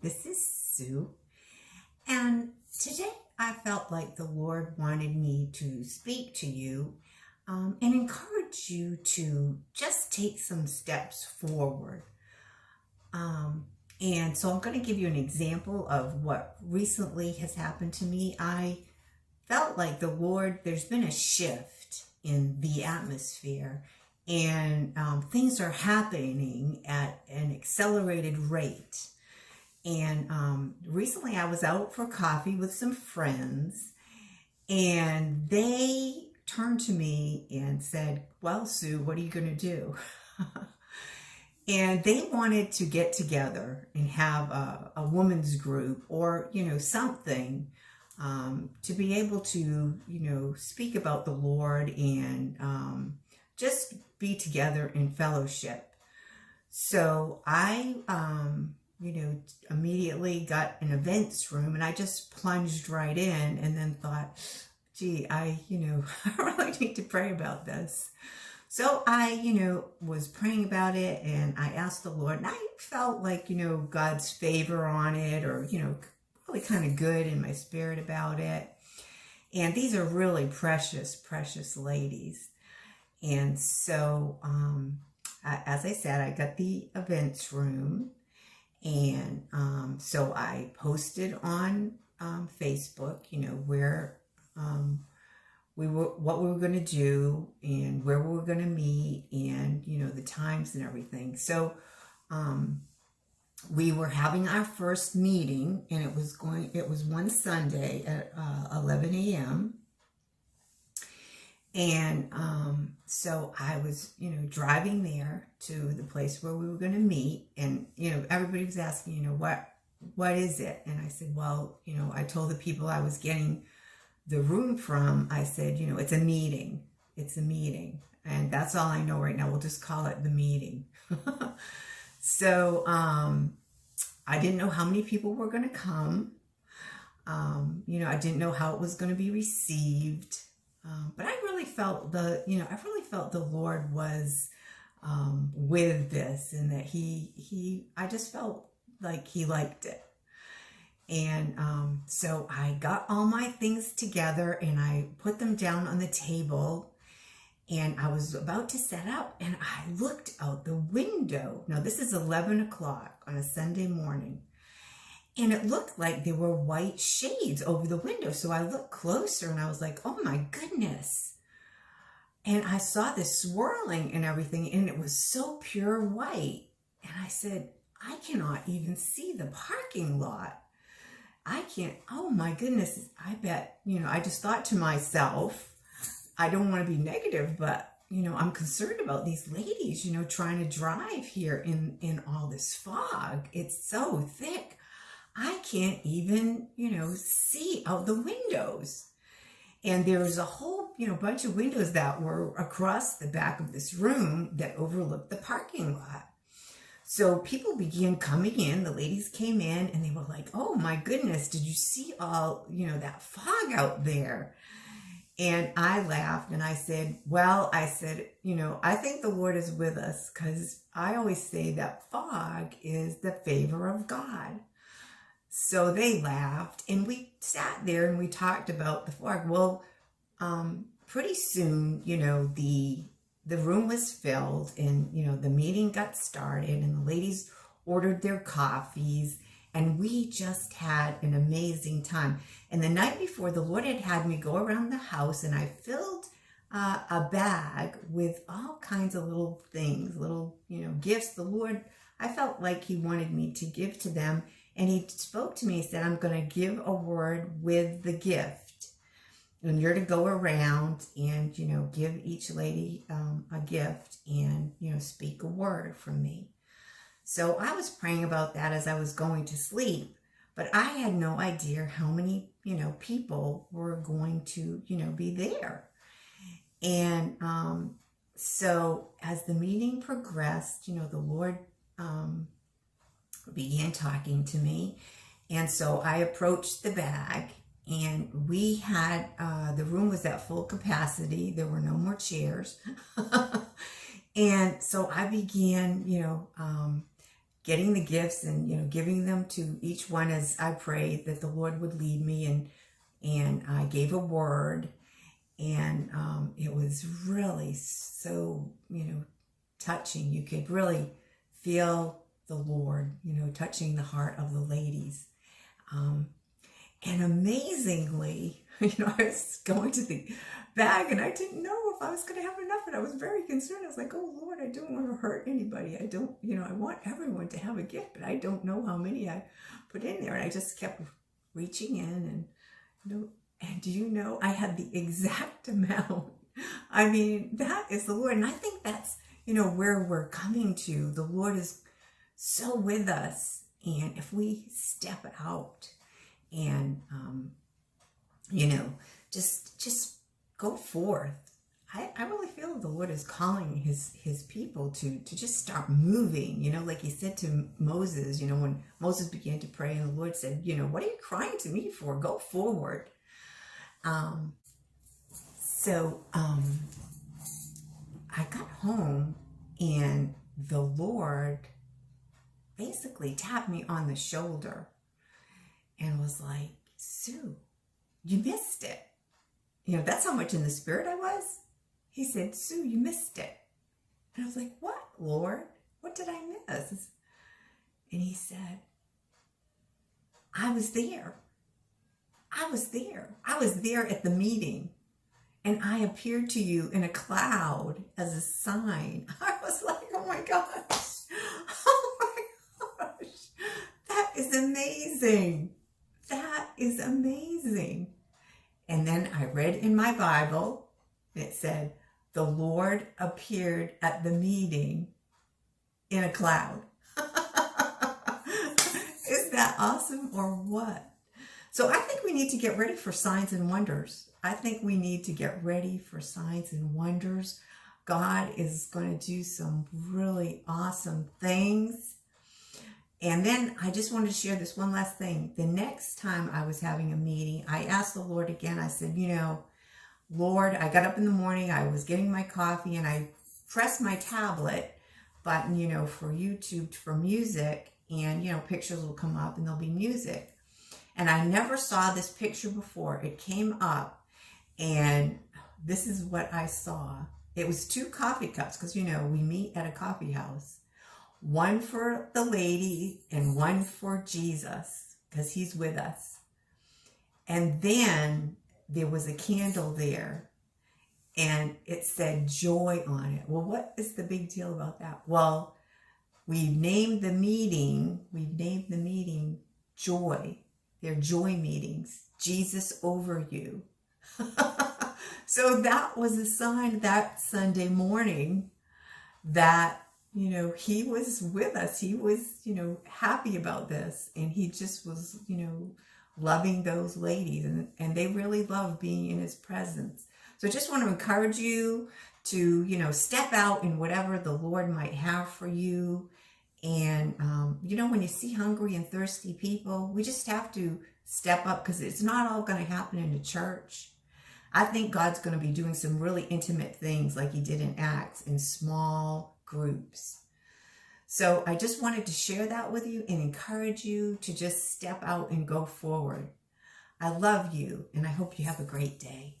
This is Sue, and today I felt like the Lord wanted me to speak to you and encourage you to just take some steps forward. And so I'm going to give you an example of what recently has happened to me. I felt like the Lord, there's been a shift in the atmosphere, and things are happening at an accelerated rate. And recently I was out for coffee with some friends, and they turned to me and said, "Well, Sue, what are you going to do?" And they wanted to get together and have a women's group or, something to be able to, speak about the Lord and just be together in fellowship. So I, immediately got an events room, and I just plunged right in and then thought, gee, I really need to pray about this. So I, was praying about it, and I asked the Lord, and I felt like, God's favor on it, or, really kind of good in my spirit about it. And these are really precious, precious ladies. And so, as I said, I got the events room, and so I posted on Facebook, where what we were going to do and where we were going to meet, and the times and everything. So we were having our first meeting, and it was one Sunday at 11 a.m. And so I was, driving there to the place where we were going to meet, and, everybody was asking, what is it? And I said, well, I told the people I was getting the room from, I said, it's a meeting. It's a meeting. And that's all I know right now. We'll just call it the meeting. So I didn't know how many people were going to come. I didn't know how it was going to be received. But I really felt the Lord was with this, and that I just felt like he liked it. And so I got all my things together, and I put them down on the table, and I was about to set up, and I looked out the window. Now, this is 11 o'clock on a Sunday morning, and it looked like there were white shades over the window. So I looked closer, and I was like, oh my goodness. And I saw this swirling and everything, and it was so pure white. And I said, I cannot even see the parking lot. I can't, oh my goodness, I bet, I just thought to myself, I don't want to be negative, but, I'm concerned about these ladies, trying to drive here in all this fog. It's so thick. I can't even, see out the windows. And there was a whole, bunch of windows that were across the back of this room that overlooked the parking lot. So people began coming in, the ladies came in, and they were like, oh my goodness, did you see all, that fog out there? And I laughed, and I said, I think the Lord is with us, because I always say that fog is the favor of God. So they laughed, and we sat there and we talked about the fog. Well, pretty soon, the room was filled, and, the meeting got started, and the ladies ordered their coffees, and we just had an amazing time. And the night before, the Lord had me go around the house, and I filled a bag with all kinds of little things, little, gifts. The Lord, I felt like he wanted me to give to them. And he spoke to me, he said, I'm going to give a word with the gift. And you're to go around and, give each lady a gift and, speak a word from me. So I was praying about that as I was going to sleep, but I had no idea how many, people were going to, be there. And so as the meeting progressed, the Lord began talking to me. And so I approached the bag, and we had, the room was at full capacity. There were no more chairs. And so I began, getting the gifts and, you know, giving them to each one as I prayed that the Lord would lead me, and I gave a word, and it was really so, you know, touching. You could really feel the Lord, you know, touching the heart of the ladies. And amazingly, you know, I was going to the bag and I didn't know if I was going to have enough, and I was very concerned. I was like, oh Lord, I don't want to hurt anybody. I don't, you know, I want everyone to have a gift, but I don't know how many I put in there. And I just kept reaching in, and, you know, and do you know, I had the exact amount. I mean, that is the Lord. And I think that's, you know, where we're coming to. The Lord is so with us. And if we step out and, you know, just go forth. I really feel the Lord is calling his people to just start moving, you know, like he said to Moses, you know, when Moses began to pray and the Lord said, you know, what are you crying to me for? Go forward. So I got home and the Lord basically tapped me on the shoulder and was like, Sue, you missed it. You know, that's how much in the spirit I was. He said, Sue, you missed it. And I was like, what, Lord? What did I miss? And he said, I was there. I was there. I was there at the meeting. And I appeared to you in a cloud as a sign. I was like, oh my gosh. Oh my gosh. That is amazing. That is amazing. And then I read in my Bible, it said, the Lord appeared at the meeting in a cloud. Isn't that awesome or what? So I think we need to get ready for signs and wonders. I think we need to get ready for signs and wonders. God is going to do some really awesome things. And then I just wanted to share this one last thing. The next time I was having a meeting, I asked the Lord again. I said, you know, Lord, I got up in the morning, I was getting my coffee, and I pressed my tablet button, you know, for YouTube, for music, and, you know, pictures will come up and there'll be music. And I never saw this picture before. It came up, and this is what I saw. It was 2 coffee cups, because, you know, we meet at a coffee house. One for the lady and one for Jesus, because he's with us. And then there was a candle there, and it said joy on it. Well, what is the big deal about that? Well, we've named the meeting joy. They're joy meetings. Jesus over you. So that was a sign that Sunday morning that, you know, he was with us. He was, you know, happy about this. And he just was, you know, loving those ladies. And they really love being in his presence. So I just want to encourage you to, you know, step out in whatever the Lord might have for you. And, you know, when you see hungry and thirsty people, we just have to step up, because it's not all going to happen in the church. I think God's going to be doing some really intimate things like he did in Acts, in small groups. So I just wanted to share that with you and encourage you to just step out and go forward. I love you, and I hope you have a great day.